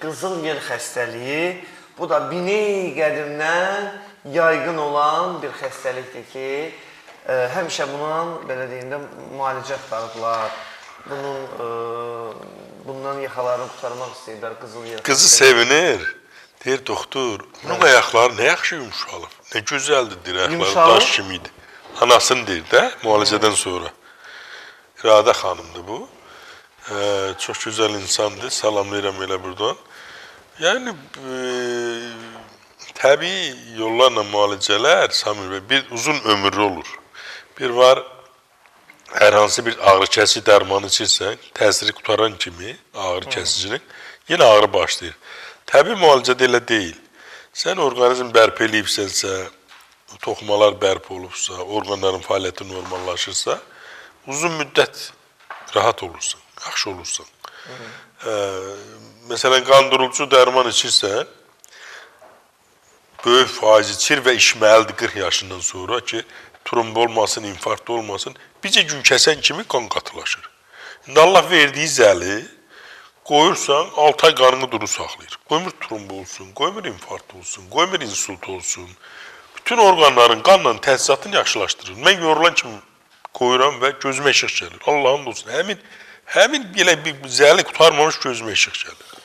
qızıl yel xəstəliyi, bu da bini qədimdən yaygın olan bir xəstəlikdir ki, həmişə bunun, belə deyim də, müalicə axtarıblar. Bundan yaxalarını qurtarmaq istəyirlər, qızıl yel xəstəliyi. Qızı sevinir. Deyir, doktor, bunun ayaqları nə yaxşı yumuşalıb, nə gözəldir dirəkləri, daş kimiydi. Anasını deyir də, müalicədən sonra. İradə xanımdır bu. Çox gözəl insandır, salamlayıram elə buradan. Yəni, təbii yollarla müalicələr, Samir bəy, bir uzun ömürlü olur. Bir var, hər hansı bir ağrı kəsici dərmanı içirsən, təsiri qutaran kimi ağrı kəsicinin, yenə ağrı başlayır. Təbii müalicədə elə deyil. Sən orqanizm bərpa eləyibsənsə, toxumalar bərpa olubsa, orqanların fəaliyyəti normallaşırsa, uzun müddət rahat olursan, yaxşı olursan. Məsələn, qandırıcı dərman içirsən, böyük faiz içir və içməlidir 40 yaşından sonra ki, tromb olmasın, infarkt olmasın, bircə gün kəsən kimi qan qatılaşır. İndi Allah verdiyi zəli, qoyursan, 6 ay qanını duru saxlayır. Qoymur tromb olsun, qoymur infarkt olsun, qoymur insult olsun. Bütün orqanların qanla təsisatını yaxşılaşdırır. Mən yorulan kimi qoyuram və gözümə işıq gəlir. Allah'ın olsun. Həmin belə bir zəli qutarmamış gözümə işıq gəlir.